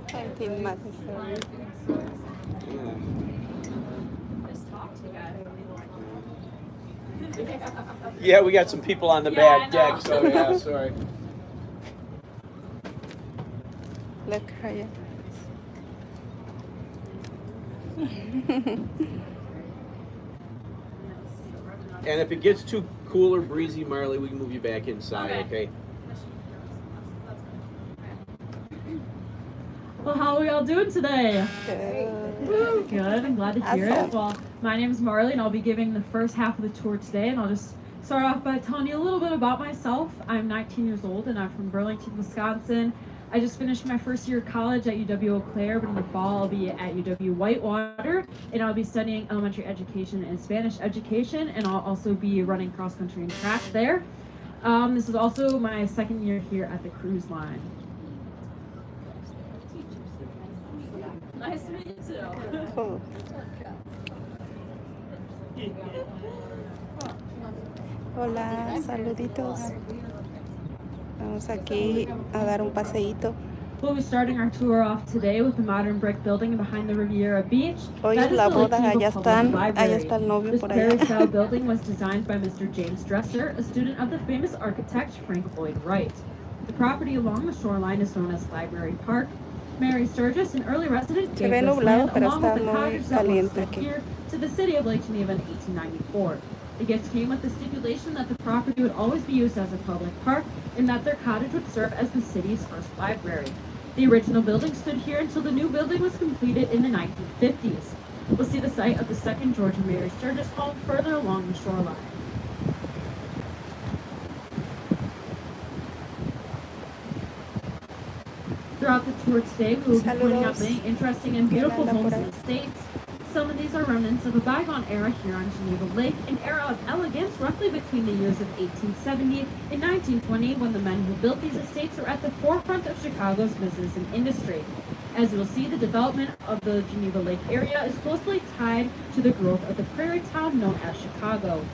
Canteen más. Yeah, we got some people on the back deck, so yeah, sorry. Look, Raya. And if it gets too cool or breezy, Marley, we can move you back inside, okay? Well, how are we all doing today? Good. Good, I'm glad to hear it. Well, my name is Marley, and I'll be giving the first half of the tour today, and I'll just start off by telling you a little bit about myself. I'm 19 years old, and I'm from Burlington, Wisconsin. I just finished my first year of college at UW Eau Claire, but in the fall I'll be at UW Whitewater, and I'll be studying elementary education and Spanish education, and I'll also be running cross country and track there. This is also my second year here at the cruise line. Nice to meet you too. Cool. Hola, saluditos. Vamos aquí a dar un paseíto. We'll be starting our tour off today with the modern brick building behind the Riviera Beach. Hoy That es is la the boda, Lake allá Eagle Public están, allá Library. está el novio This por prairie-style allá. building was designed by Mr. James Dresser, a student of the famous architect Frank Lloyd Wright. The property along the shoreline is known as Library Park. Mary Sturgis, an early resident, Se gave ve this nublado, land pero along está with the muy cottage that once caliente stood aquí. here to the city of Lake Geneva in 1894. The gift came with the stipulation that the property would always be used as a public park and that their cottage would serve as the city's first library. The original building stood here until the new building was completed in the 1950s. We'll see the site of the second George and Mary Sturgis home further along the shoreline. Throughout the tour today, we will be pointing out many interesting and beautiful homes and estates. Some of these are remnants of a bygone era here on Geneva Lake, an era of elegance roughly between the years of 1870 and 1920, when the men who built these estates were at the forefront of Chicago's business and industry. As you'll see, the development of the Geneva Lake area is closely tied to the growth of the prairie town known as Chicago.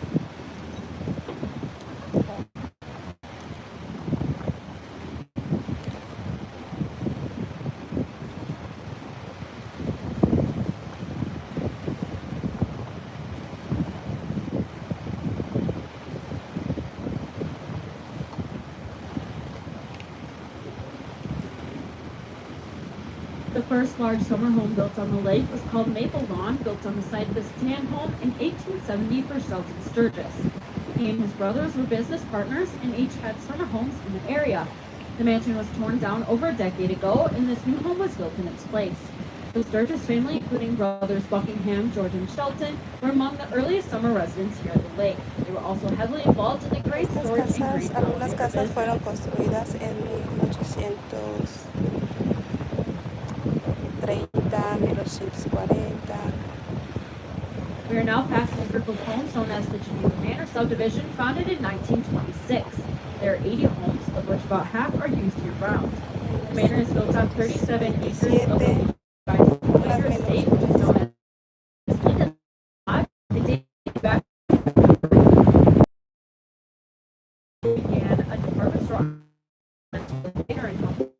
The first large summer home built on the lake was called Maple Lawn, built on the site of the Stan home in 1870 for Shelton Sturgis. He and his brothers were business partners and each had summer homes in the area. The mansion was torn down over a decade ago, and this new home was built in its place. The Sturgis family, including brothers Buckingham, George, and Shelton, were among the earliest summer residents here at the lake. They were also heavily involved in the grain storage and grain Algunas casas business. fueron construidas en 1830, 1840. We are now passing a group of homes known as the Geneva Manor subdivision, founded in 1926. There are 80 homes, of which about half are used year-round. The manor is built on 37 acres of the Whitewater estate, which is known as Lincoln Lot. It dates back began a department store later in home.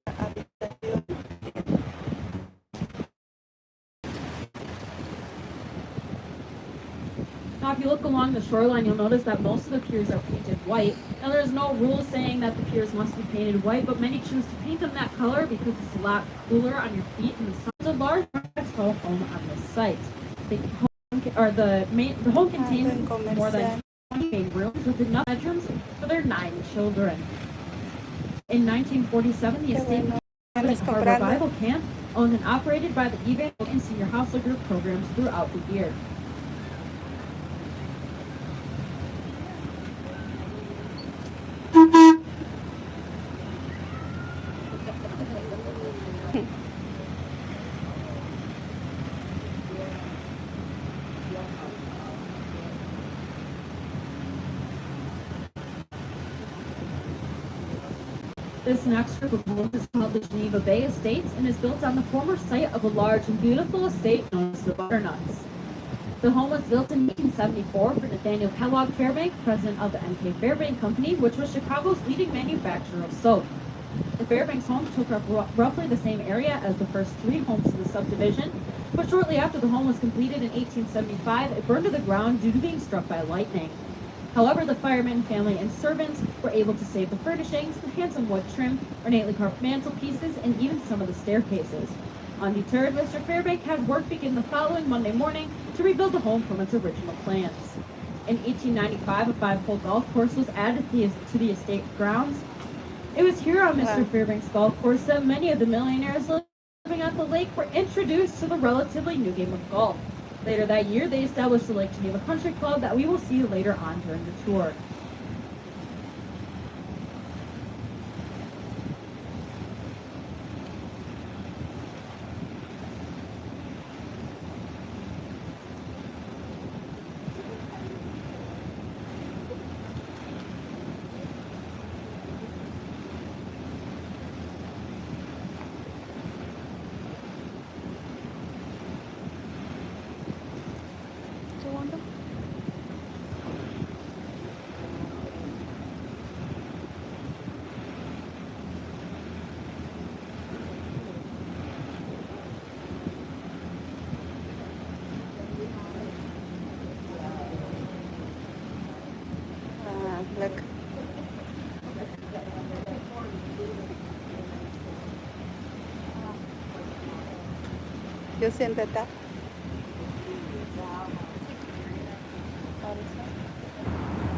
Now, if you look along the shoreline, you'll notice that most of the piers are painted white. Now, there's no rule saying that the piers must be painted white, but many choose to paint them that color because it's a lot cooler on your feet in the sun. There's a large rental home on this site. The home contains more than 20 main rooms with enough bedrooms for their 9 children. In 1947, the estate became a Bible camp, owned and operated by the Evangelical and Senior Household Group programs throughout the year. This next group of homes is called the Geneva Bay Estates and is built on the former site of a large and beautiful estate known as the Butternuts. The home was built in 1874 for Nathaniel Kellogg Fairbank, president of the N.K. Fairbank Company, which was Chicago's leading manufacturer of soap. The Fairbanks home took up roughly the same area as the first 3 homes in the subdivision, but shortly after the home was completed in 1875, it burned to the ground due to being struck by lightning. However, the fireman, family, and servants were able to save the furnishings, the handsome wood trim, ornately carved mantelpieces, and even some of the staircases. Undeterred, Mr. Fairbank had work begin the following Monday morning to rebuild the home from its original plans. In 1895, a 5-hole golf course was added to the estate grounds. It was here on Mr. Fairbank's golf course that many of the millionaires living at the lake were introduced to the relatively new game of golf. Later that year, they established the Lake Geneva Country Club that we will see later on during the tour. Look. You see the top?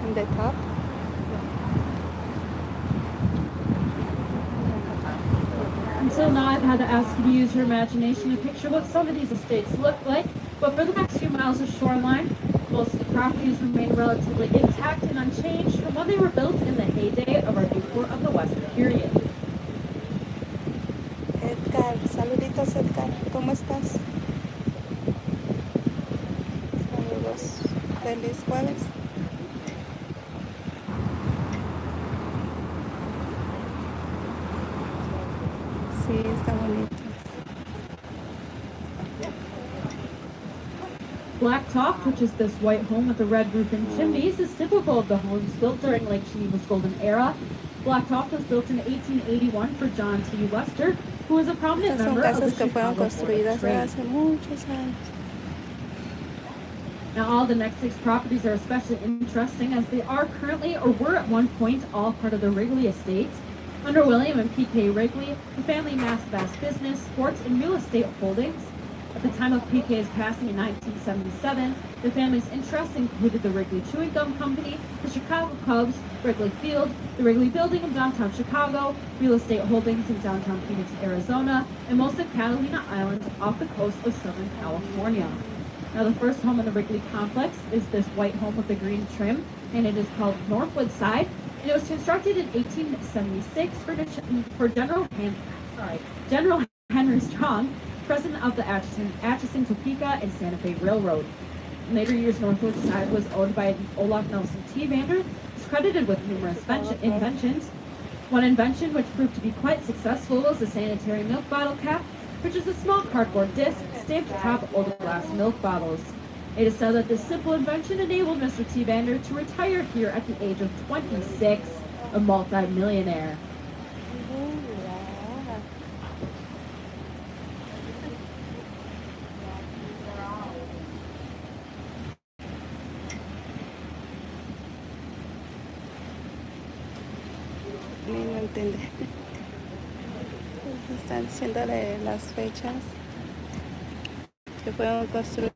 In the top? Until now, I've had to ask you to use your imagination to picture what some of these estates look like, but for the next few miles of shoreline, most of the properties remain relatively intact and unchanged from when they were built in the heyday of our Newport of the West period. Edgar, saluditos Edgar, ¿cómo estás? Saludos, feliz jueves. Sí, está bonito. Blacktop, which is this white home with the red roof and chimneys, is typical of the homes built during Lake Geneva's golden era. Blacktop was built in 1881 for John T. Wester, who was a prominent Estas son member of the casas que fueron Chicago Board of construidas Trade. hace muchos años. Now, all the next 6 properties are especially interesting as they are currently, or were at one point, all part of the Wrigley estate. Under William and P.K. Wrigley, the family amassed vast business, sports, and real estate holdings. At the time of P.K.'s passing in 1977, the family's interests included the Wrigley Chewing Gum Company, the Chicago Cubs, Wrigley Field, the Wrigley Building in downtown Chicago, real estate holdings in downtown Phoenix, Arizona, and most of Catalina Island off the coast of Southern California. Now, the first home in the Wrigley complex is this white home with the green trim, and it is called Northwood Side. And it was constructed in 1876 for General Henry Strong, president of the Atchison, Topeka, and Santa Fe Railroad. In later years, Northwood Side was owned by Olaf Nelson T. Vander, who's credited with numerous inventions. One invention which proved to be quite successful was the sanitary milk bottle cap, which is a small cardboard disc stamped atop old glass milk bottles. It is said that this simple invention enabled Mr. T. Vander to retire here at the age of 26, a multi-millionaire. No entiende. Están diciéndole las fechas que fueron construidas.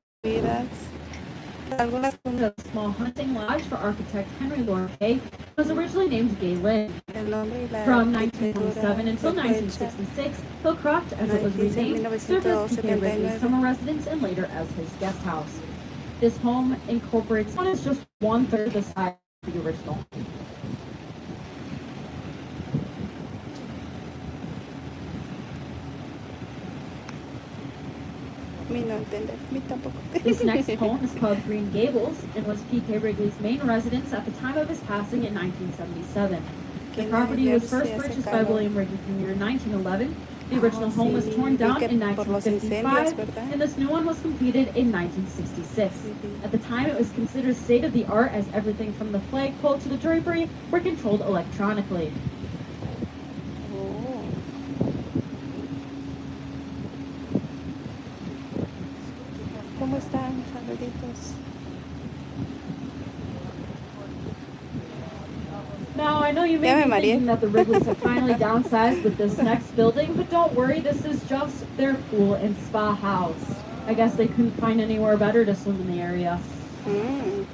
Algunas The small hunting lodge for architect Henry Lord Hay was originally named Gay Lynn. el nombre y la From arquitectura 1927 until de fecha. 1966, Hillcroft, as it was renamed, served as P.K. Wrigley's summer residence and later as his guest house. This home incorporates one is just 1/3 the size of the original. Mi no entiende, mi tampoco. This next home is called Green Gables and was P.K. Wrigley's main residence at the time of his passing in 1977. The property was first purchased by William Wrigley Jr. in 1911. The original home was torn down in 1955, and this new one was completed in 1966. At the time, it was considered state-of-the-art as everything from the flagpole to the drapery were controlled electronically. Oh. ¿Cómo están? Saluditos. Now, I know you may Yeah, be Maria. thinking that the Wrigley's have finally downsized with this next building, but don't worry, this is just their pool and spa house. I guess they couldn't find anywhere better to swim in the area. Mm.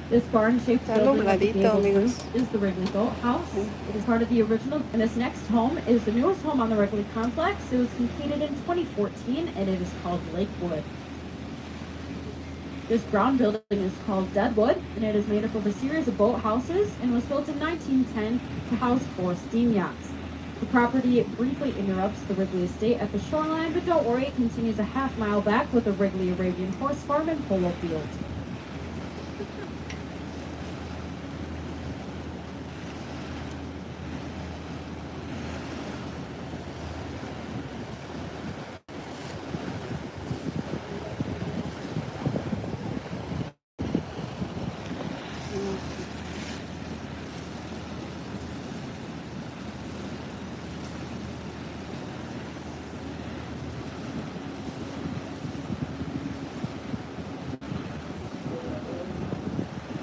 This barn-shaped Está building with the nubladito, gabled amigos. roof is the Wrigley Boathouse. It is part of the original, and this next home is the newest home on the Wrigley complex. It was completed in 2014, and it is called Lakewood. This brown building is called Deadwood, and it is made up of a series of boathouses and was built in 1910 to house 4 steam yachts. The property briefly interrupts the Wrigley estate at the shoreline, but don't worry, it continues a half-mile back with the Wrigley Arabian horse farm and polo field.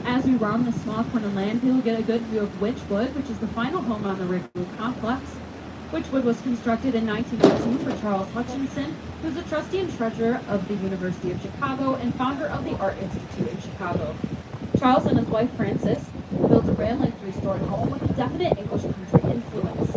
As we round the small corner land, we will get a good view of Witchwood, which is the final home on the Wrigley complex. Witchwood was constructed in 1913 for Charles Hutchinson, who is a trustee and treasurer of the University of Chicago and founder of the Art Institute in Chicago. Charles and his wife Frances built a rambling 3-story home with a definite English country influence.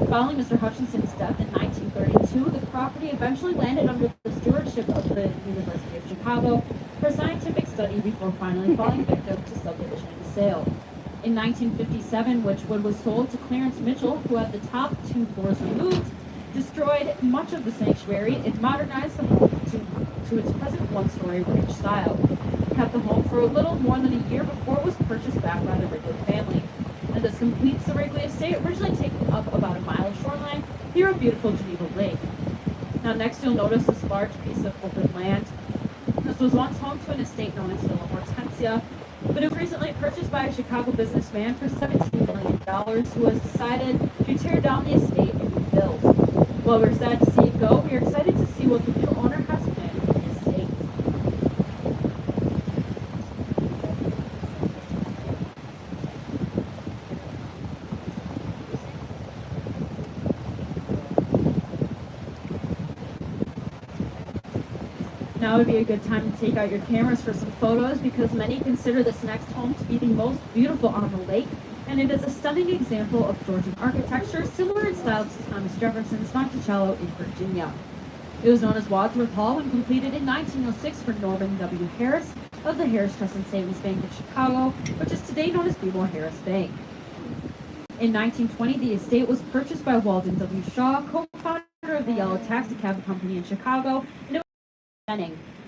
Following Mr. Hutchinson's death in 1932, the property eventually landed under the stewardship of the University of Chicago for scientific study before finally falling victim to subdivision and sale. In 1957, Witchwood was sold to Clarence Mitchell, who had the top 2 floors removed, destroyed much of the sanctuary, and modernized the home to its present 1-story ranch style. Kept the home for a little more than a year before it was purchased back by the Wrigley family. And this completes the Wrigley estate, originally taking up about a mile of shoreline near a beautiful Geneva lake. Now next you'll notice this large piece of open land. This was once home to an estate known as Villa Hortensia, but it was recently purchased by a Chicago businessman for $17 million, who has decided to tear down the estate and rebuild. While we're sad to see it go, we are excited to see what the new owner has planned for the estate. Now would be a good time to take out your cameras for some photos, because many consider this next home to be the most beautiful on the lake, and it is a stunning example of Georgian architecture, similar in style to Thomas Jefferson's Monticello in Virginia. It was known as Wadsworth Hall when completed in 1906 for Norman W. Harris of the Harris Trust and Savings Bank in Chicago, which is today known as BMO Harris Bank. In 1920, the estate was purchased by Walden W. Shaw, co-founder of the Yellow Taxi Cab Company in Chicago, and it was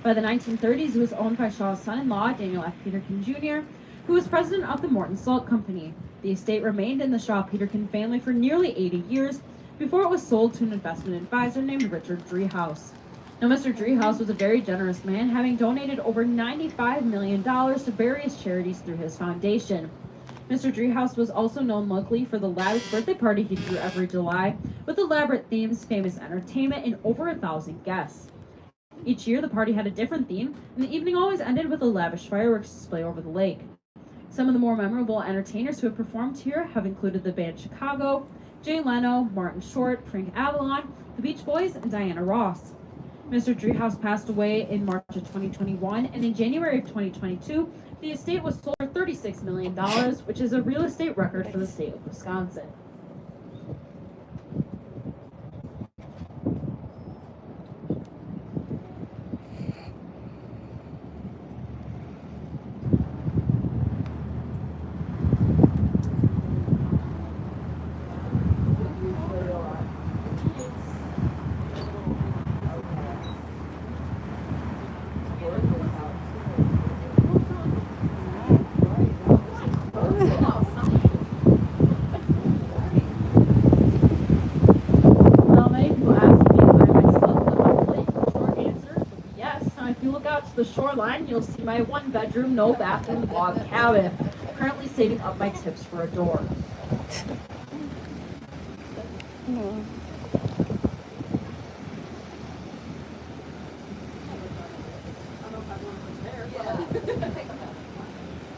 by the 1930s, it was owned by Shaw's son-in-law, Daniel F. Peterkin Jr., who was president of the Morton Salt Company. The estate remained in the Shaw-Peterkin family for nearly 80 years before it was sold to an investment advisor named Richard Driehaus. Now, Mr. Driehaus was a very generous man, having donated over $95 million to various charities through his foundation. Mr. Driehaus was also known locally for the lavish birthday party he threw every July, with elaborate themes, famous entertainment, and over 1,000 guests. Each year, the party had a different theme, and the evening always ended with a lavish fireworks display over the lake. Some of the more memorable entertainers who have performed here have included the band Chicago, Jay Leno, Martin Short, Frank Avalon, the Beach Boys, and Diana Ross. Mr. Driehaus passed away in March of 2021, and in January of 2022, the estate was sold for $36 million, which is a real estate record for the state of Wisconsin. the shoreline, you'll see my 1-bedroom, no bathroom log cabin, currently saving up my tips for a door. No.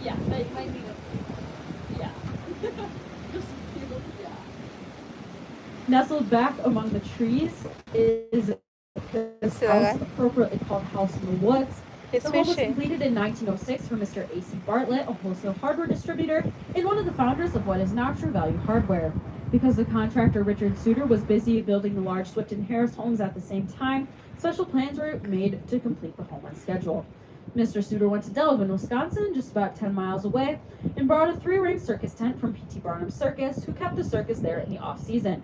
Yeah, they might need yeah. Nestled back among the trees is this house, appropriately called House in the Woods. It's The home was fishy. completed in 1906 for Mr. A.C. Bartlett, a wholesale hardware distributor and one of the founders of what is now True Value Hardware. Because the contractor Richard Suter was busy building the large Swift and Harris homes at the same time, special plans were made to complete the home on schedule. Mr. Suter went to Delavan, Wisconsin, just about 10 miles away, and borrowed a 3-ring circus tent from P.T. Barnum Circus, who kept the circus there in the off-season.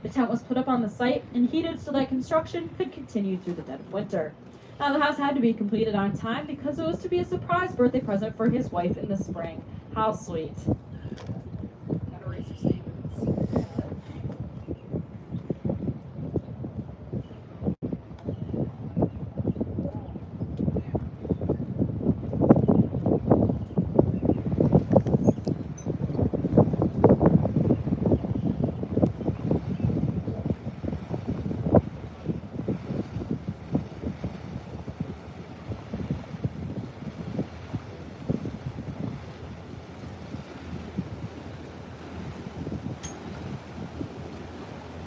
The tent was put up on the site and heated so that construction could continue through the dead of winter. Now, the house had to be completed on time because it was to be a surprise birthday present for his wife in the spring. How sweet. Gotta raise your savings.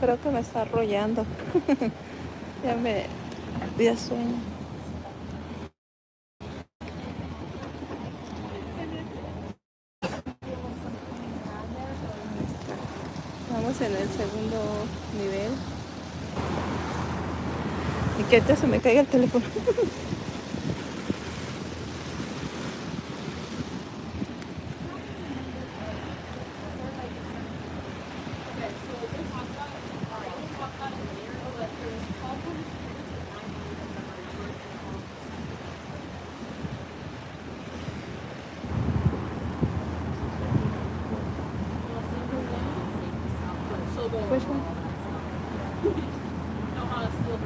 Creo que me está arrollando. Ya me dio sueño. Estamos en el segundo nivel. Y que ahorita se me caiga el teléfono. Which one? Know how to steal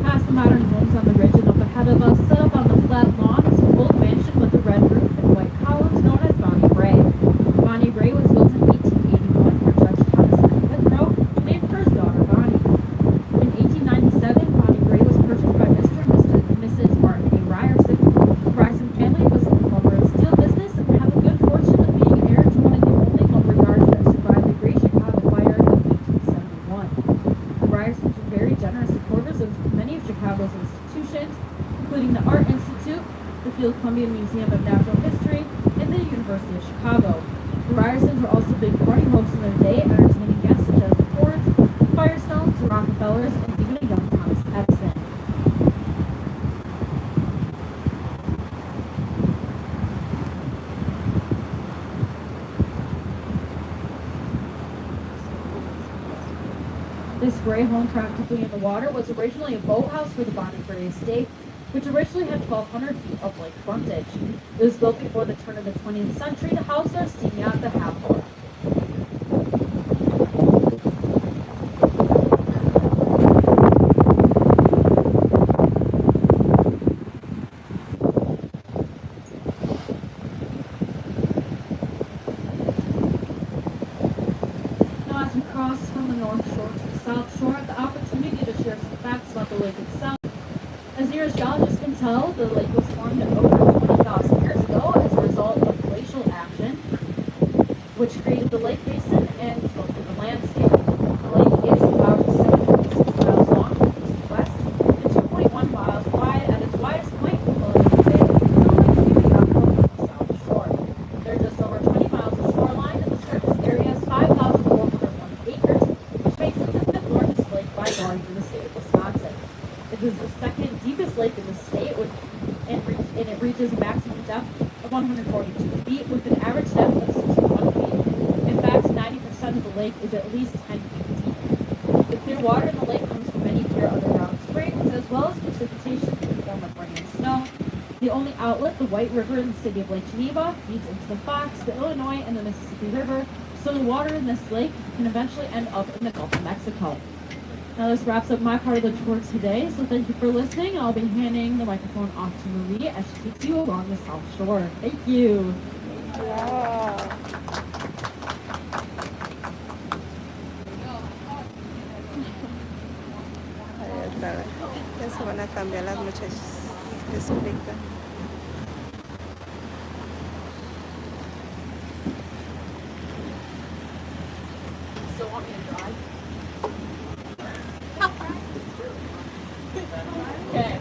Past the modern homes on the ridge and up ahead of us, set up on the flat lawn, is an old mansion with a red roof and white columns known as Bonnie Bray. Bonnie Bray was built in 1881 for Judge Thomas F. Withrow, named for his daughter Bonnie. In 1897, Bonnie Bray was purchased by Mr. and Mrs. Martin A. Ryerson. The Ryerson family was in the lumber and steel business and had the good fortune of being heir to one of the only lumber yards that survived the Great Chicago Fire in 1871. The Ryersons were very generous supporters of many of Chicago's institutions, including the Art Institute, the Field Columbian Museum of Natural History, and the University of Chicago. The Ryersons were also big party hosts in their day, entertaining guests such as the Fords, Firestones, the Rockefellers, and even a young Thomas Edison. This gray home practically in the water was originally a boathouse for the Bonnie Bray estate, which originally had 1,200 feet of lake frontage. It was built before the turn of the 20th century to house their steam yacht, the Hathor. Now, as we cross from the north shore to the south shore, I have the opportunity to share some facts about the lake itself. As near as geologists can tell, the lake was formed over 20,000 years ago as a result of glacial action, which created the lake basin and sculpted the landscape. The lake is about 7.6 miles long from east to west and 2.1 miles wide at its widest point below the bay, community off the south shore. There are just over 20 miles of shoreline, and the surface area is 5,401 acres, which makes it the fifth largest lake by volume in the state of Wisconsin. It is the second deepest lake in the state, and it reaches a maximum depth of 142 feet, with an average depth of 61 feet. In fact, 90% of the lake is at least 10 feet deep. Clear water in the lake comes from many clear underground springs, as well as precipitation in the form of rain and snow. The only outlet, the White River in the city of Lake Geneva, feeds into the Fox, the Illinois, and the Mississippi River, so the water in this lake can eventually end up in the Gulf of Mexico. Now this wraps up my part of the tour today, so thank you for listening. I'll be handing the microphone off to Marie as she takes you along the South Shore. Thank you. Wow. Ahí está. Ya se van a cambiar las muchachas. Explica. So want me to drive? Okay.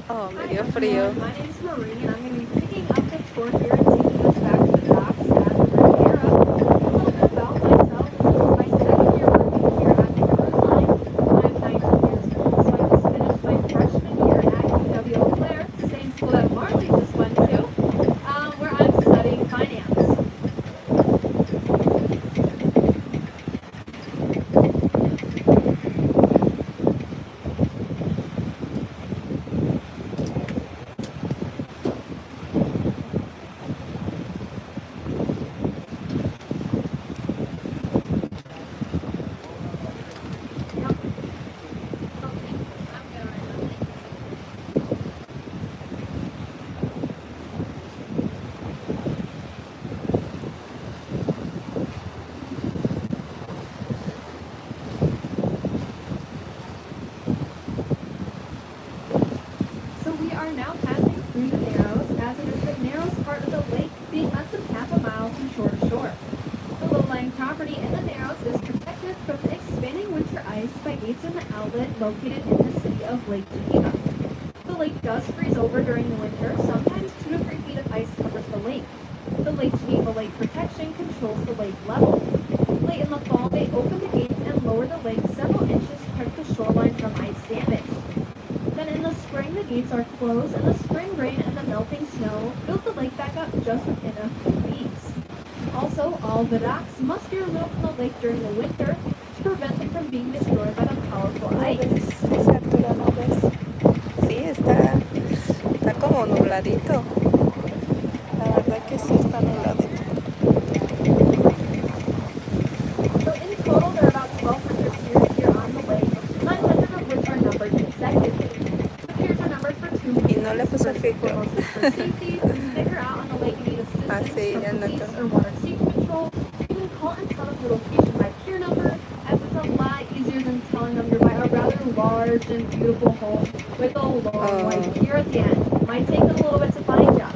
Oh, me dio frío. My name is Marie, and I'm going to be picking up the tour here and taking us back to the docks at the Riviera. A little bit about myself. This is my second year working here at the cruise line. I'm 19 years old, so I just finished my freshman year at UW Eau Claire, the same school that Marley just went to, where I'm studying finance. So we are now passing through the Narrows, as it is the narrowest part of the lake, being less than half a mile from shore to shore. The low-lying property in the Narrows is protected from the expanding winter ice by gates in the outlet located in the city of Lake Geneva. The lake does freeze over during the winter, sometimes 2 to 3 feet of ice covers the lake. The Lake Geneva Lake Protection controls the lake level. Late in the fall, they open the gates and lower the lake several inches to protect the shoreline from ice damage. Then in the spring, the gates are closed, and the spring rain and the melting snow fills the lake back up just within a few weeks. Also, all the docks must be removed from the lake during the winter to prevent them from being destroyed by the powerful ice. Sí, se Arturo, ¿no ves? Sí, está como nubladito. La verdad que sí está nubladito. So in total, there are about 1,200 piers here on the lake, 900 of which are numbered consecutively. The piers are numbered for 2 reasons. Y no le puse filtro. Foremost is for safety. If you're out on the lake and need assistance sí, ya from no police te- or water safety control, you can call and tell them your location by pier number, as it's a lot easier than telling them you're by a rather large and beautiful home with a long white pier at the end. Might take them a little bit to find you.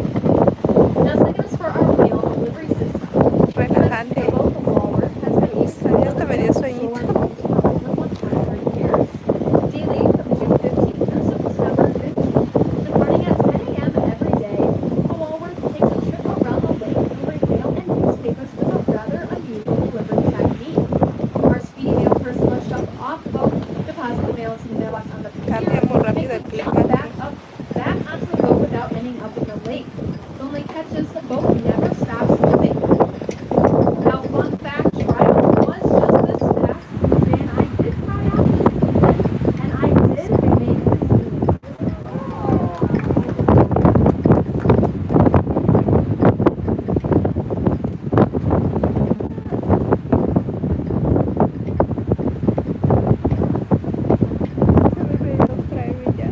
Now, second is for our mail delivery system. Relajante. Both the Walmart has been used Ya hasta me dio sueñito. for over 100 years. Daily from June 15th through September 15th, departing at 10 a.m. every day, the Walmart takes a trip around the lake delivering mail and newspapers with a rather unusual delivery technique. Our speedy mail person must jump off the boat, deposit the mail into the mailbox on the Cambia muy rápido el pier, clima. and back onto the boat without ending up in the lake. The only catch is the boat never stops moving. Now, fun fact, tryout was just this past Tuesday, and I did try out this season, and I did make the team. Se me dio otra vez ya.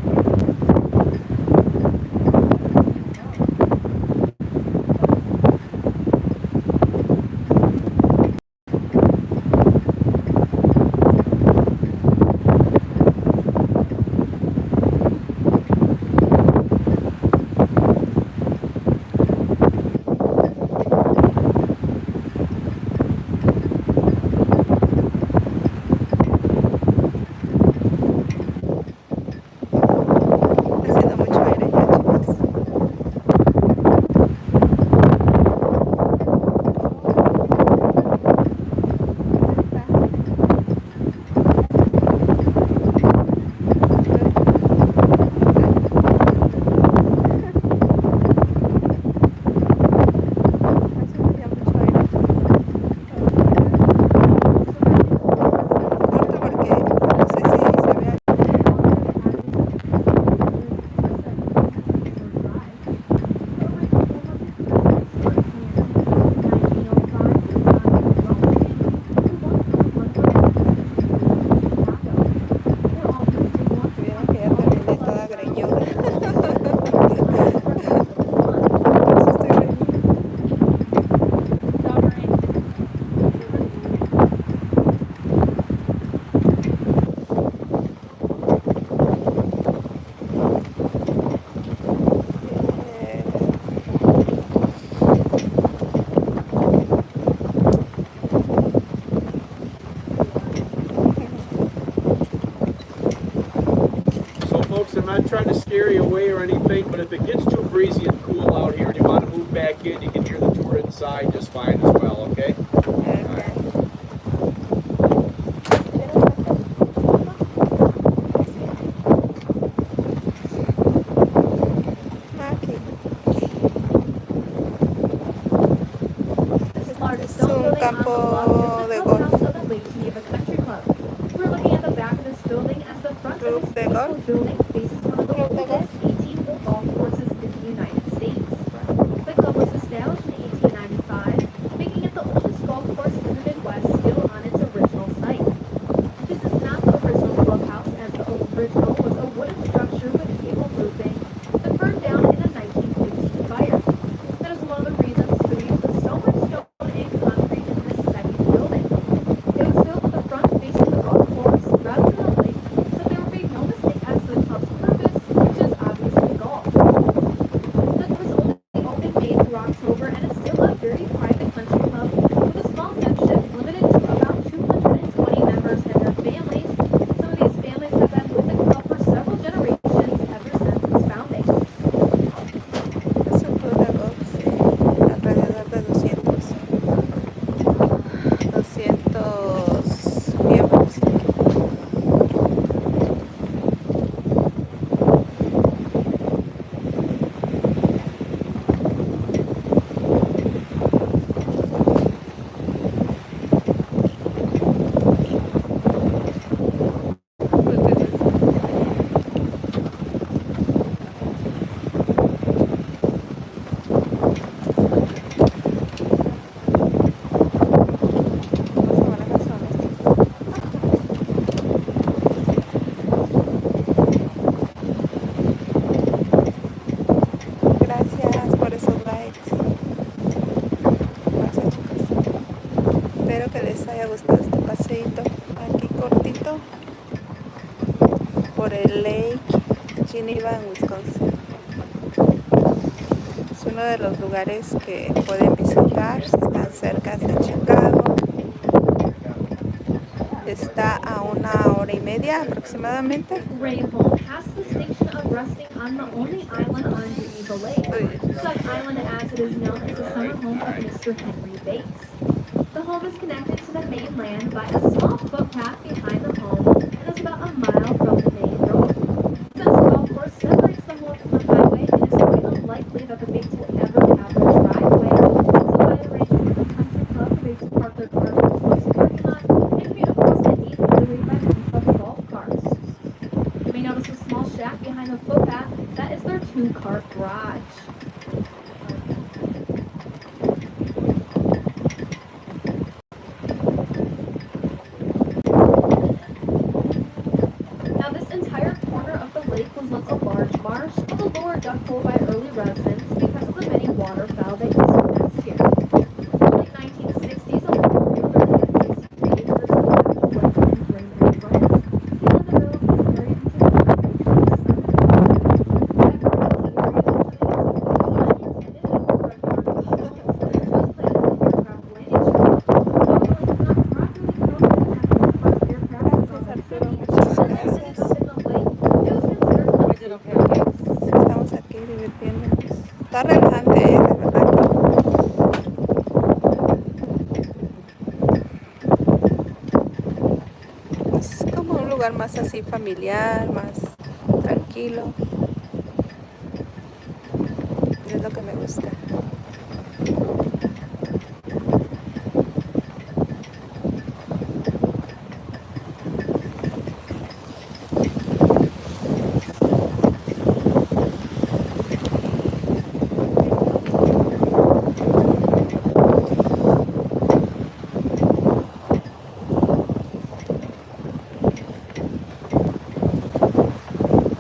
away or anything, but if it gets too breezy and cool out here and you want to move back in, you can hear the tour inside just fine as well, okay? Es un campo de golf. We're looking at the back of this building as the front of this beautiful building faces one of the oldest 18-hole golf courses in the United States. The club was established in 1895, making it the oldest golf course in the Midwest still on its original site. This is not the original clubhouse, as the original was a wooden structure with gable roofing that burned down in a 1915 fire. That is one of the reasons for the use of so much stone and concrete in this second building. It was built with the front facing the golf course rather than a lake, so there would be no mistake as to the club's purpose, which is obviously golf. The club was only made through October and is still a very private country club with a small membership limited to about 220 members and their families. Some of these families have been with the club for several generations ever since its founding. Es un club de golf, sí, alrededor de 200 miembros. Gracias por esos likes. Gracias, chicos. Espero que les haya gustado este paseíto aquí cortito por el Lake Geneva en Wisconsin. Es uno de los lugares que pueden visitar si están cerca de Chicago. Está a 1 hora y media aproximadamente. Rainbow has the distinction of resting on the only island on Geneva Lake. Such Island, as it is known, is the summer home of Mr. Henry Bates. The home is connected to the mainland by a small footpath behind the home and is about a mile from the main road. Since the golf course separates the home from the highway, it is quite unlikely that the Bates will ever have their driveway. So by arrangement with the country club, the Bates park their cars in the club's parking lot and commute across the 8th highway by means of golf carts. You may notice a small shack behind the footpath. That is their 2-cart garage. Now this entire corner of the lake was once a large marsh with a lower duck hole by early residents because of the many waterfowl that used to nest here. In the late 1960s, a local realtor had 60 acres of natural wetland drainage rights. He led the early this area into the United States. Estamos aquí divirtiéndonos. Está relajante, de verdad. Es como un lugar más así familiar, más tranquilo. Es lo que me gusta.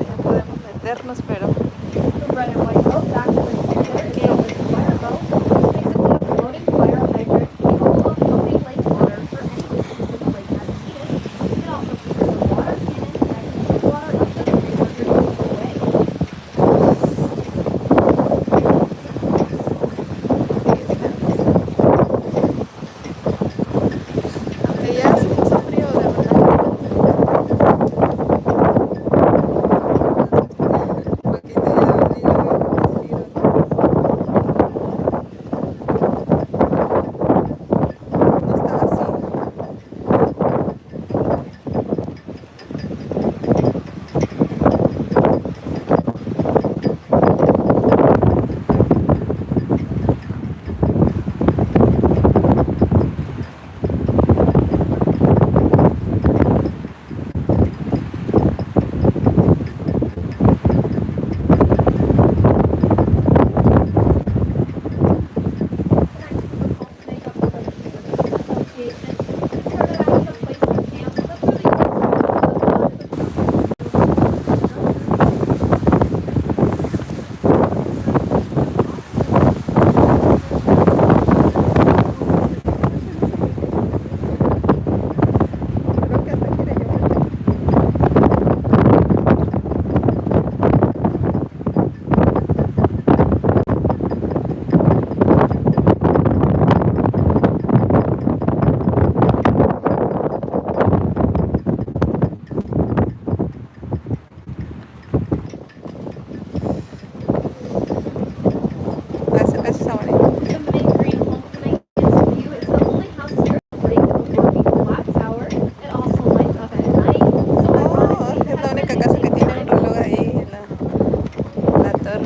No podemos meternos, pero The red and white boat back to the aquí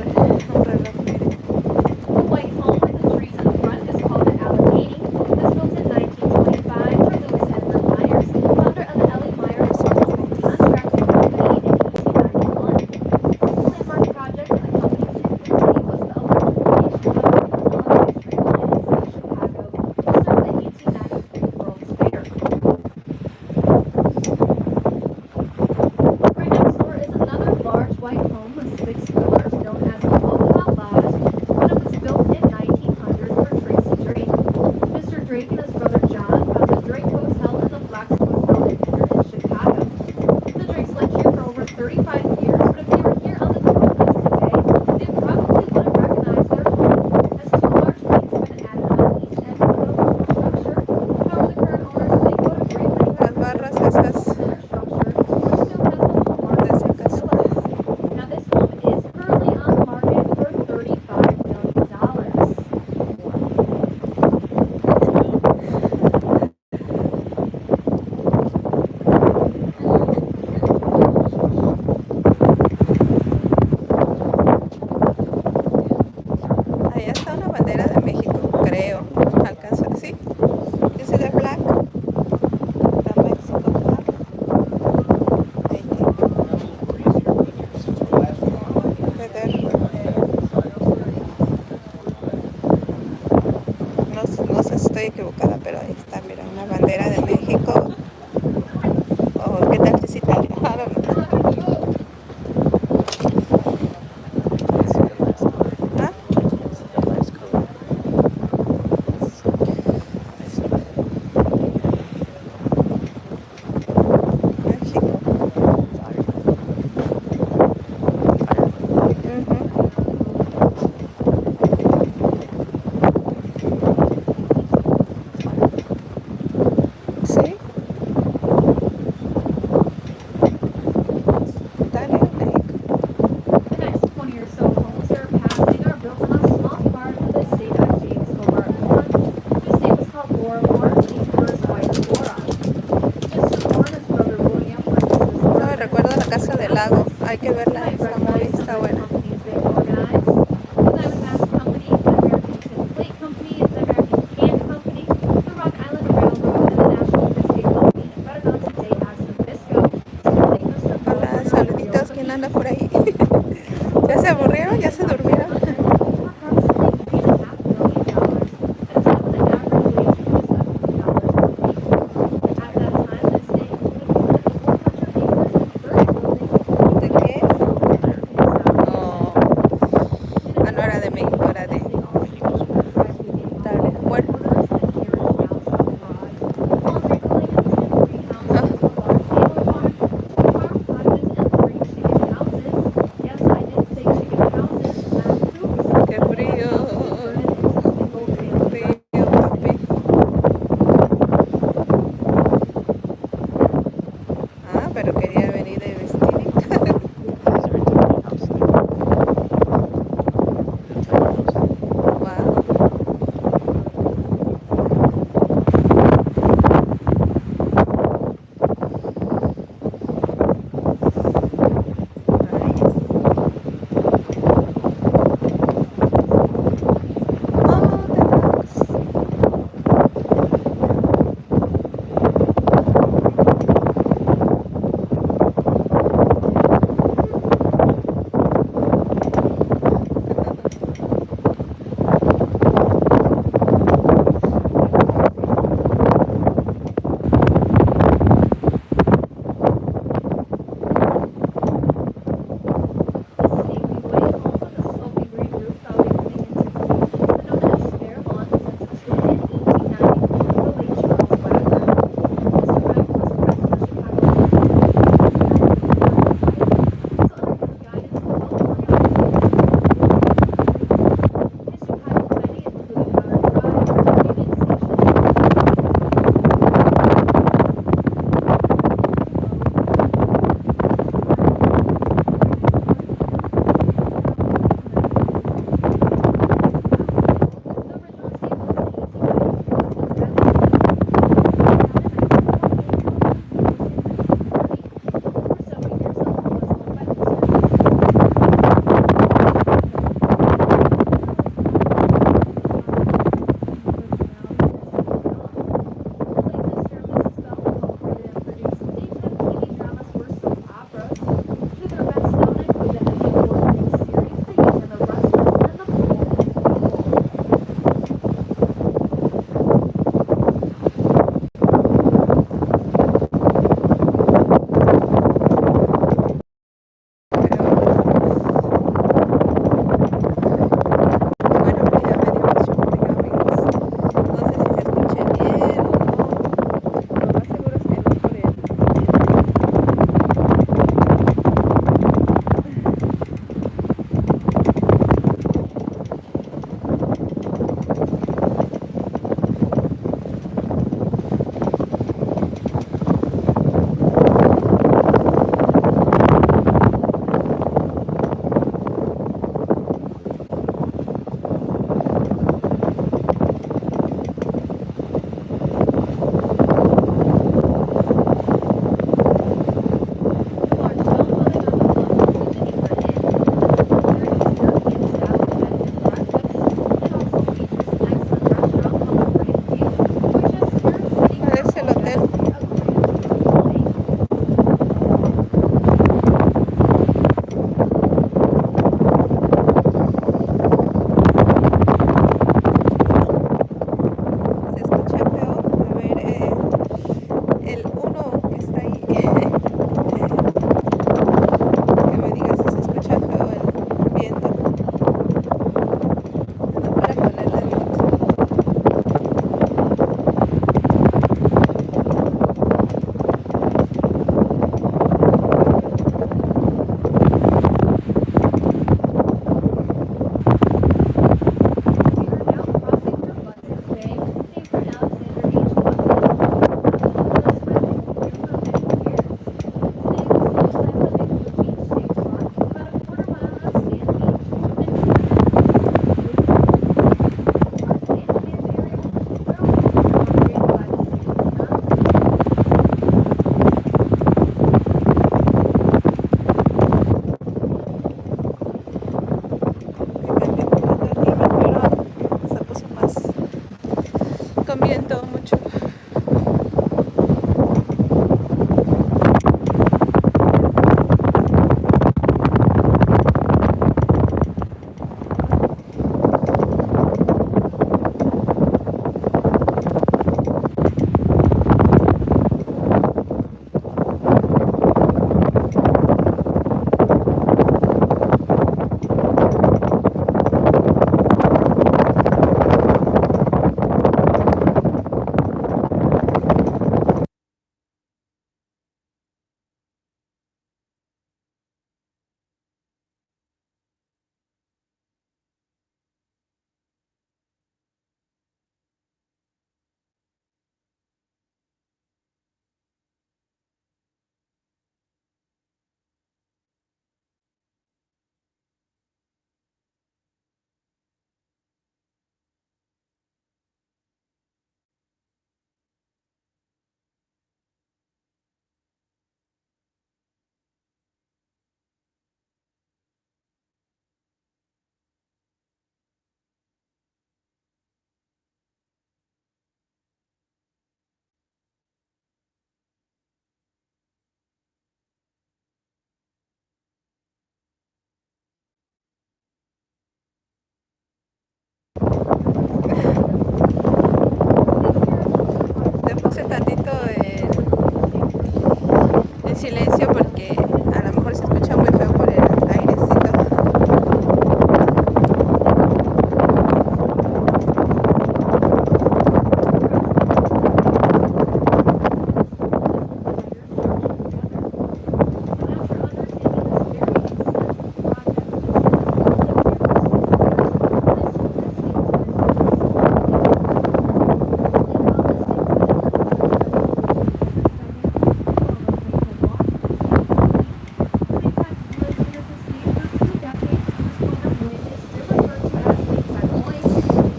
un reloj, miren. The white home with the trees in the front is called the Allegheny. It was built in 1925 by Lewis Edward Myers, founder of the Ellie Myers Contracting Company in 1891. The landmark project in the company's infancy was the electrification of the elementary line in South Chicago to serve the 1893 World's Fair. Right next door is another large white home with 6 floors known as the Omaha Lodge, and it was built in 1900 for Tracy Drake. Mr. Drake and his brother John found the Drake Hotel and the Blacks Hotel in Chicago. The Drakes lived here for over 35 years, but if they were here on the tour list today, they probably wouldn't recognize their home, as 2 large wings have been added on each end of the structure. However, the current owners may go to great lengths Las barras esas their structure, which still has the hallmarks de of ese caso. villas. Now, this home is currently on the market for $35 million. Allá está una bandera de México, creo. Alcanzo, ¿sí? Dice de black. La Mexico flag. Ahí tiene. Acceder. No sé si estoy equivocada, pero ahí está, mira, una bandera de México. Oh, ¿qué tal que es Italia? I don't know. ¿Ah? México. Sí. Italia, México. The next 20 or so homes we're passing are built on a small part of the estate at James Hobart Lawn. The estate was called Warmore, named for his wife Laura. Mr. Moore and his brother William purchased this No me land. recuerdo la casa del lago. Hay que verla, You might está muy, recognize está some of the buena. companies they organize. The Diamondback Company, the American Tin Plate Company, the American Can Company, the Rock Island Railroad, and the National Biscuit Company, better known today as Nabisco. Today, Mr. Moore Hola, and saluditos, ¿quién anda por ahí? ¿Ya se aburrieron? ¿Ya se durmieron? ¿De qué? No, no era de México, era de Italia. Bueno, qué frío, frío, papi. Ah, pero quería venir de vestidita.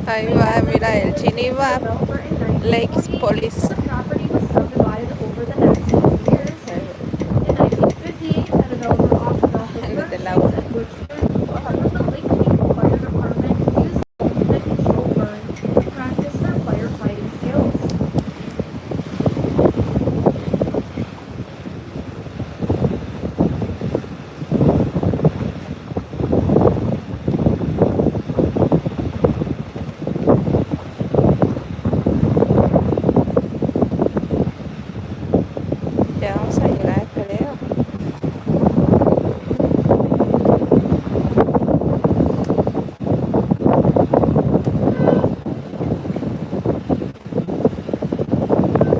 Ahí va, mira, el Geneva Lakes Police. The property was subdivided over the next few years. In 1958, a developer auctioned off the En el dirt del sheds agua. and wood strips, but the Lake Geneva Fire Department used the controlled burn to practice their firefighting skills. Ya vamos a llegar, creo.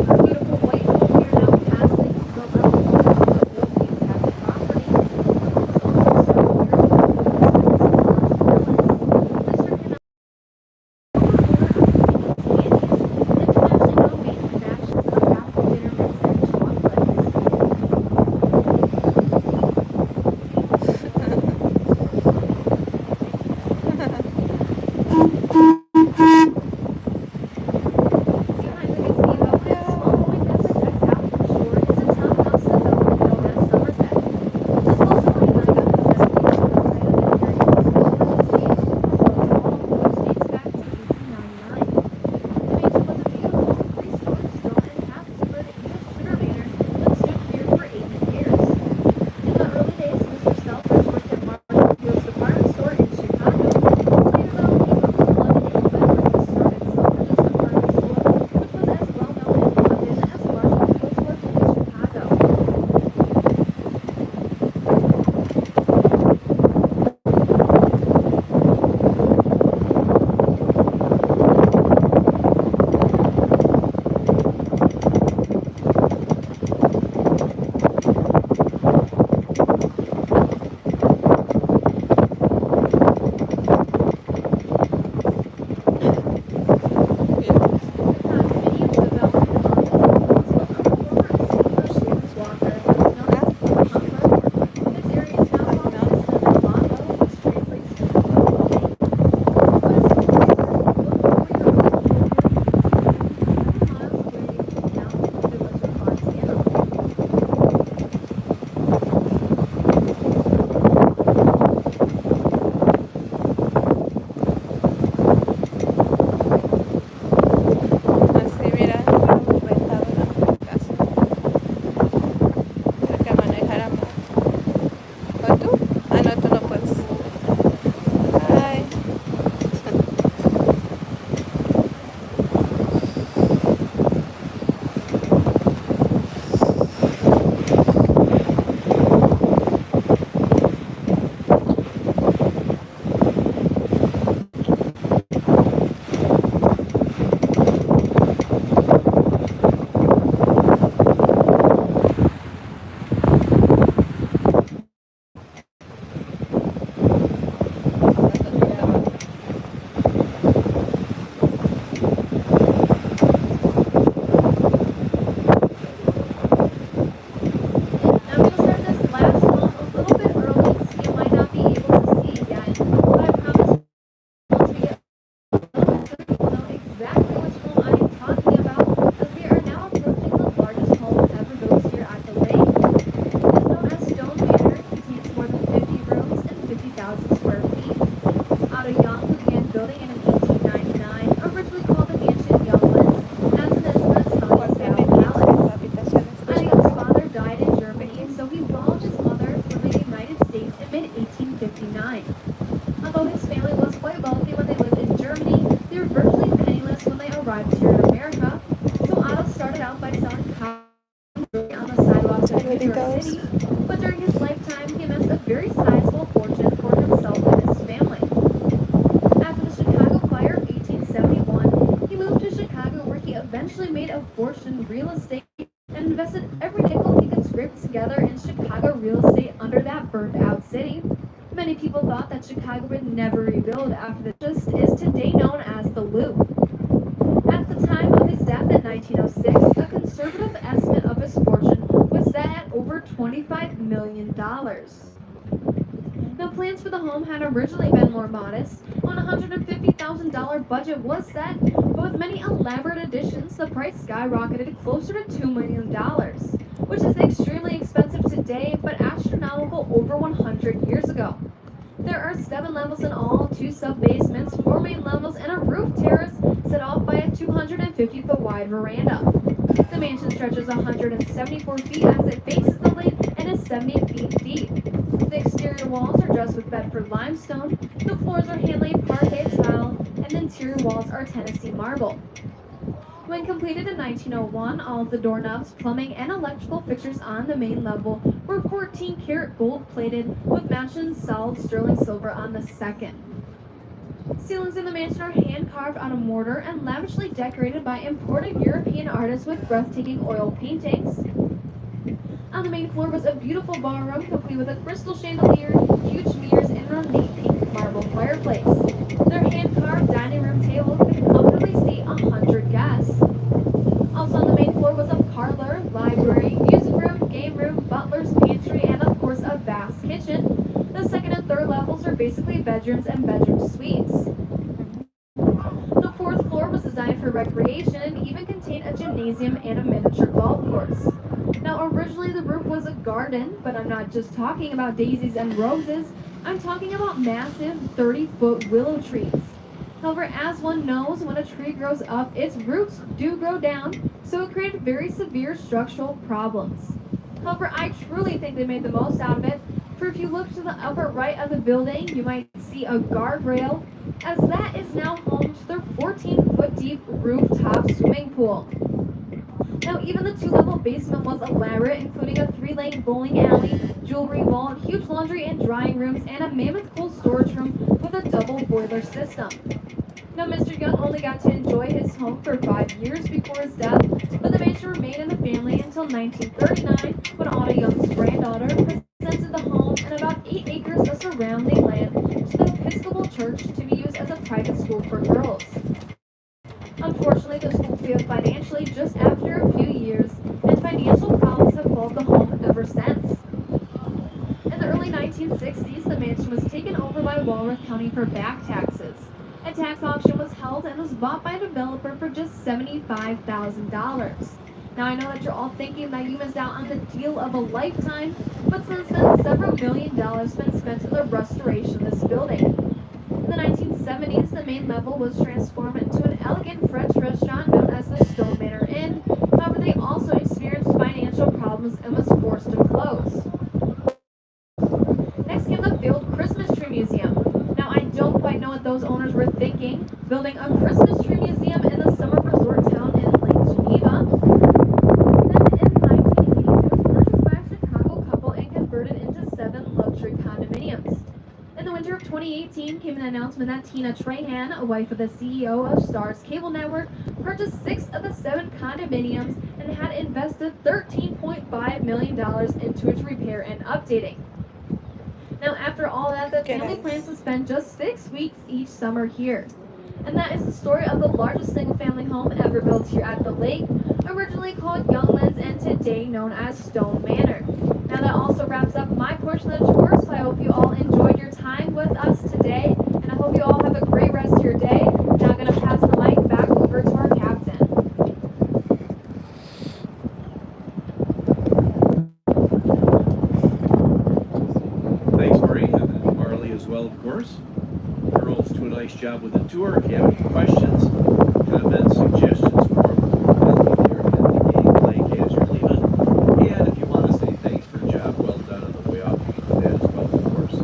A beautiful white home we are now passing, built on the corner of the Philippines at the property. The home is almost 7 years old. Mr. Canal, internationally known manufacturers of apple bitter mints and chocolates. Behind the gazebo, this small point that projects out from shore is a townhouse development known as Somerset. This was designed in the 70s on the site of an irrigation estate, proposed home, which dates back to 1899. The mansion was a beautiful, three-story stone and half-timbered English sugar manor that stood here for 80 years. In the early days, Mr. Selfridge worked at Marshall Field's department store in Chicago. Later, though, he moved to London and went where he started Selfridge's department store, which was as well known in London as Marshall Field's was in Chicago. The condominium development on the hilltops was on the former steamboat walker that was known as Humber. This area is now called Vista del Lago, which translates to the Lake. West of the river, look over your right shoulder, you can see 57 miles away down to the village of Montana. Así, mira, hemos rentado una casa para que manejáramos. ¿O tú? Ah, no, tú no puedes. Ay. Now I'm going to start this last one a little bit early, so you might not be able to see it yet. But I promise once we get a little bit further, you will know exactly which home I am talking about, as we are now approaching the largest home ever built here at the lake. It is known as Stone Manor, contains more than 50 rooms and 50,000 square feet. Otto Young began building it in 1899, originally called the mansion Younglands, as it is an Italian-style palace. Habitaciones. Young's father died in Germany, so he followed his mother from the United States in mid-1859. Although his family was quite wealthy when they lived in Germany, they were virtually penniless when they arrived here in America. So Otto started out by selling coffee on the sidewalks of New York City, but during his lifetime, he amassed a very sizable fortune for himself and his family. After the Chicago fire of 1871, he moved to Chicago, where he eventually made a fortune in real estate and invested every nickel he could scrape together in Chicago real estate under that burned out city. Many people thought that Chicago would never rebuild after the just is today known as the Loop. At the time of his death in 1906, a conservative estimate of his fortune was set at over $25 million. Now plans Plans for the home had originally been more modest. When a $150,000 budget was set, but with many elaborate additions, the price skyrocketed closer to $2 million, which is extremely expensive today, but astronomical over 100 years ago. There are 7 levels in all, 2 sub-basements, 4 main levels, and a roof terrace set off by a 250-foot wide veranda. The mansion stretches 174 feet as it faces the lake and is 70 feet deep. The exterior walls are dressed with Bedford limestone, the floors are hand-laid parquet tile, and the interior walls are Tennessee marble. When completed in 1901, all of the doorknobs, plumbing, and electrical fixtures on the main level were 14-karat gold-plated with matching solid sterling silver on the second. Ceilings in the mansion are hand-carved out of mortar and lavishly decorated by imported European artists with breathtaking oil paintings. On the main floor was a beautiful ballroom complete with a crystal chandelier, huge mirrors, and an ornate pink marble fireplace. Their hand-carved dining room table could comfortably seat 100 guests. Also on the main floor was a parlor, library, music room, game room, butler's pantry, and of course a vast kitchen. The second and third levels are basically bedrooms and bedroom suites. The fourth floor was designed for recreation and even contained a gymnasium and a miniature golf course. Now originally the roof was a garden, but I'm not just talking about daisies and roses, I'm talking about massive 30-foot willow trees. However, as one knows, when a tree grows up, its roots do grow down, so it created very severe structural problems. However, I truly think they made the most out of it, for if you look to the upper right of the building, you might see a guardrail, as that is now home to their 14-foot deep rooftop swimming pool. Now, even the 2-level basement was elaborate, including a 3-lane bowling alley, jewelry vault, huge laundry and drying rooms, and a mammoth cold storage room with a double boiler system. Now, Mr. Young only got to enjoy his home for 5 years before his death, but the mansion remained in the family until 1939, when Ada Young's granddaughter presented the home and about 8 acres of surrounding land to the Episcopal Church to be used as a private school for girls. Unfortunately, the school failed financially just after a few years, and financial problems have followed the home ever since. In the early 1960s, the mansion was taken over by Walworth County for back taxes. A tax auction was held and was bought by a developer for just $75,000. Now, I know that you're all thinking that you missed out on the deal of a lifetime, but since then, several $1 million have been spent in the restoration of this building. In the 1970s, the main level was transformed into an elegant French restaurant known as the Stone Manor Inn. However, they also experienced financial problems and was forced to close. Next came the failed Christmas Tree Museum. Now, I don't quite know what those owners were thinking, building a Christmas tree museum in the summer resort town in Lake Geneva. Then in 1980, it was purchased by a Chicago couple and converted into 7 luxury condominiums. In the winter of 2018 came an announcement that Tina Trahan, a wife of the CEO of Starz Cable Network, purchased 6 of the 7 condominiums and had invested $13.5 million into its repair and updating. Now, after all that, the family plans to spend just 6 weeks each summer here. And that is the story of the largest single-family home ever built here at the lake, originally called Younglands and today known as Stone Manor. Now, that also wraps up my portion of the tour, so I hope you all enjoyed your time with us today, and I hope you all have a great rest of your day. Now I'm going to pass the mic back over to our captain. Thanks, Marie, and Marley as well, of course. Girls do a nice job with the tour. If you have any questions, comments, suggestions for them, there at the game lake as you're leaving. And if you want to say thanks for a job well done on the way off, you can do that as well, of course.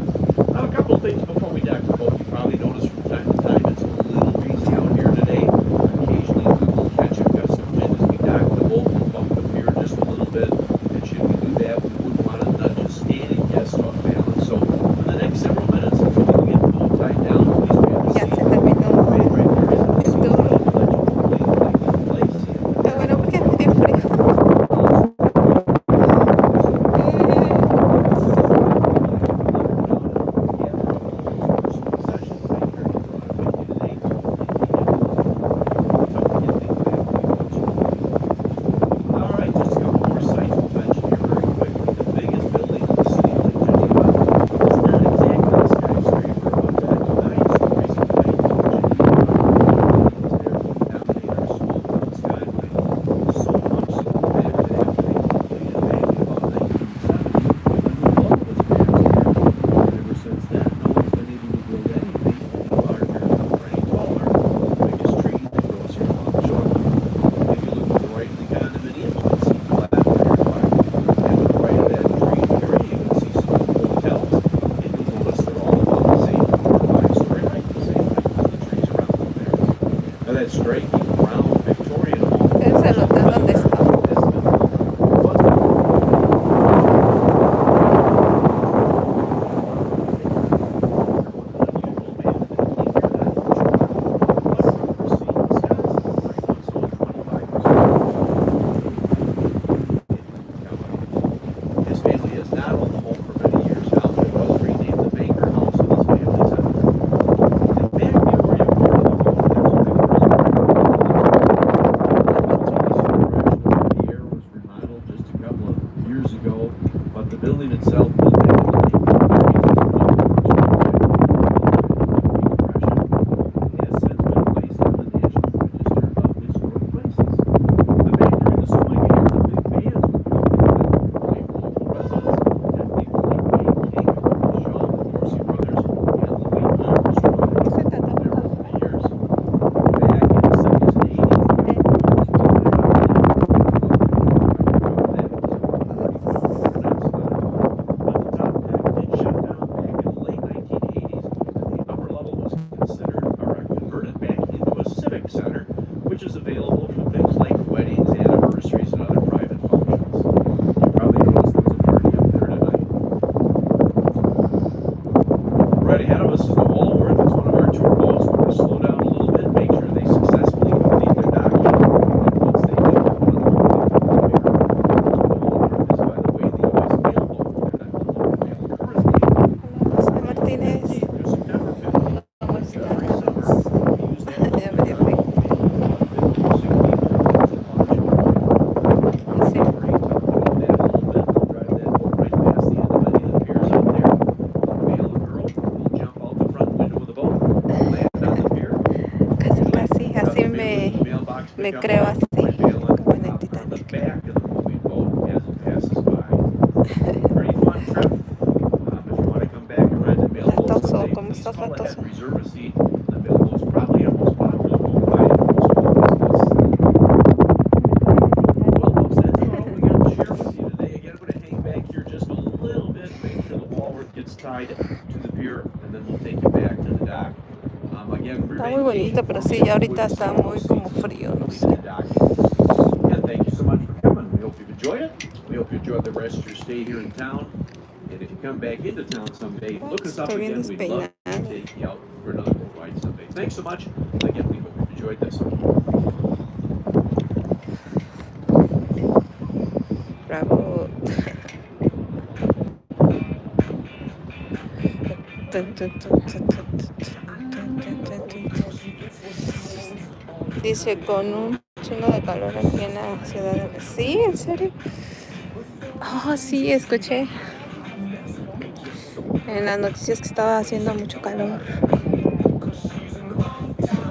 Now, a couple of things before we dock the boat. You probably noticed from time to time it's a little breezy out here today. Occasionally we will catch a gust of wind as we dock the boat. We'll bump the pier just a little bit. And should we do that, we wouldn't want to nudge a standing guest off balance. So for the next several minutes, until we can get the boat tied down, please grab a seat. Right here. that striking brown Victorian home. Es el hotel donde estamos. His family has not owned the home for many years now, but it was renamed the Baker House in his family's honor. And back there where you go to the home, the air was remodeled just a couple of years ago, but the building itself built back in the late 1980s, has since been placed on the National Register of Historic Places. The back during the swing here, the big bands were playing local residents and people like Wayne King, Shaw, the Dorsey Brothers, and Louis Armstrong. There over the years. Back in the 70s and 80s, which is available for things like weddings, anniversaries, and other private functions. You probably noticed there's a party up there tonight. Right ahead of us is the Walworth. It's one of our tour boats. We're going to slow down a little bit, make sure they successfully complete their docking. And once they do, we're going to look at the Walworth is, by the way, the U.S. mail boat. They're not delivering mail currently. José Martínez. Through September 15th. ¿Cómo Every estás? summer, we use that Ya me fui. Casi, así me creo así, como en el Titanic. Latoso, ¿cómo estás, latoso? Tied to the pier, and then we'll take you back to the dock. Again, Está muy bonito, pero sí, ya ahorita está muy como frío, no sé. And thank you so much for coming. We hope you've enjoyed it. We hope you enjoyed the rest of your stay here in town. And if you come back into town someday, look us up Estoy bien again. We'd love to despeinada. take you out for another boat ride someday. Thanks so much. Again, we hope you've enjoyed this. Bravo. Tun, tun, tun, tun, tun, tun, tun, tun, tun, tun. Dice con un chingo de calor aquí en la ciudad de México. Sí, en serio. Oh, sí, escuché en las noticias que estaba haciendo mucho calor.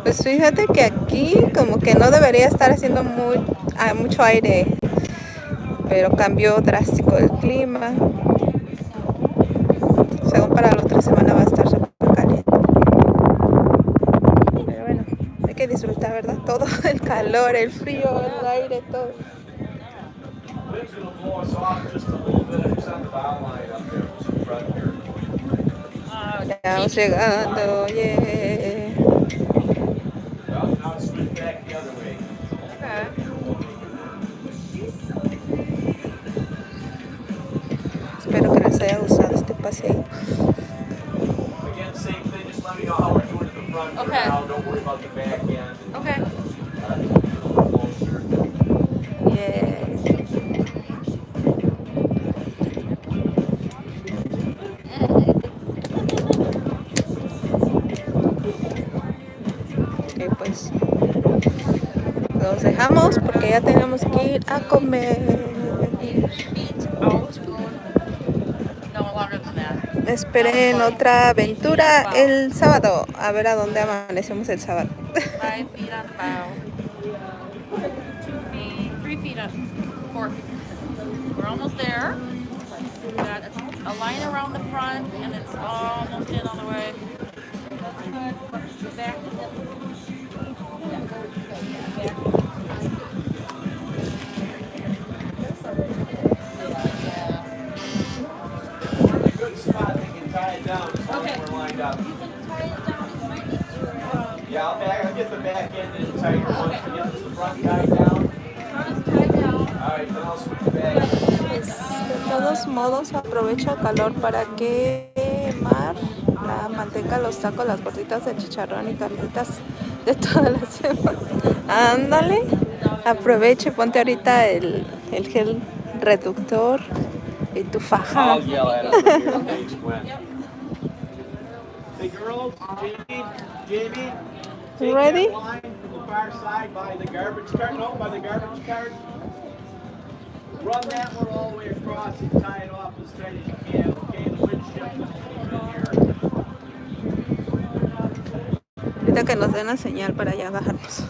Pues fíjate que aquí como que no debería estar haciendo mucho aire, pero cambió drástico el clima. Según para la otra semana va a estar súper caliente. Pero bueno, hay que disfrutar, ¿verdad? Todo el calor, el frío, el aire, todo. Ya vamos llegando, yeah. Espero que les haya gustado este paseo. Okay. Okay. Yeah. Ok, pues los dejamos porque ya tenemos que ir a comer. Esperen otra aventura el sábado. A ver a dónde amanecemos el sábado. 5 feet on the bow. 2 feet, 3 feet on, 4 feet. We're almost there. We got a line around the front, and it's almost in on the way. Back to the. Good spot. They can tie it down as long as we're lined up. You can tie it down. You might need to. Yeah, I'll get the back end in tighter once we get the front tied down. Front is tied down. Alright, then I'll switch back. Pues, de todos modos aprovecho el calor para quemar la manteca, los tacos, las gorditas de chicharrón y carnitas de toda la semana. Ándale, aprovecha y ponte ahorita el gel reductor y tu faja. I'll yell at him from here. Thanks, Gwen. Hey girls, Jamie, take Ready? that line from the far side by the garbage cart. No, by the garbage cart. Run that one all the way across and tie it off as tight as you can. Okay, the windshield is in here. Ahorita que nos den la señal para ya bajarnos.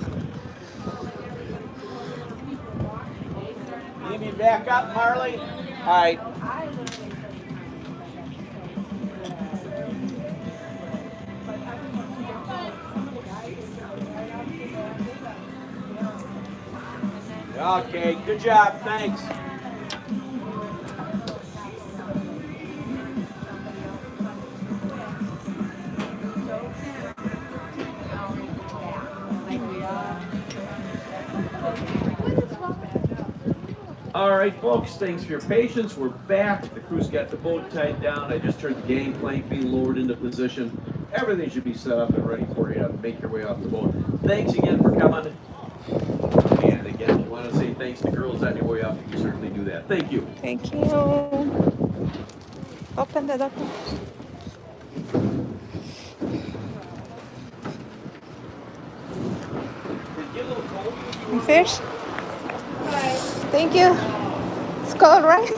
Need me back up, Marley? Alright. Okay, good job, thanks. All right, folks, thanks for your patience. We're back. The crew's got the boat tied down. I just heard the gangplank being lowered into position. Everything should be set up and ready for you to make your way off the boat. Thanks again for coming. And again, if you want to say thanks to girls on your way off, you can certainly do that. Thank you. Thank you. Open the door. Fish? Thank you. It's cold, right?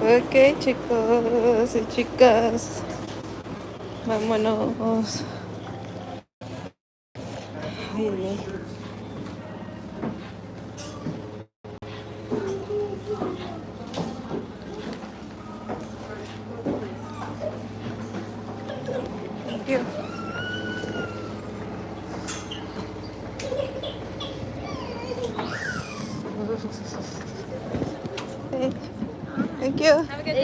Ok, chicos y chicas. Vámonos. Ay, ay. Thank you. Thank you. Have a good day.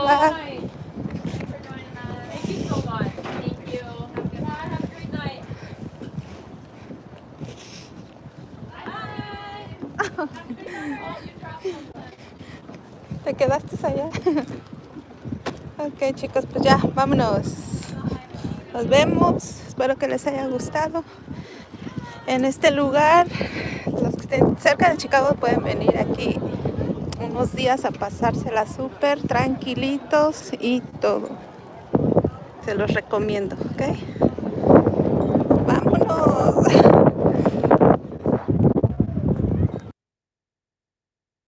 Bye. Thank you so much. Thank you. Have a great night. ¿Te quedaste allá? Ok, chicos, pues ya, vámonos. Nos vemos. Espero que les haya gustado. En este lugar, los que estén cerca de Chicago pueden venir aquí unos días a pasársela súper tranquilitos y todo. Se los recomiendo, ¿ok?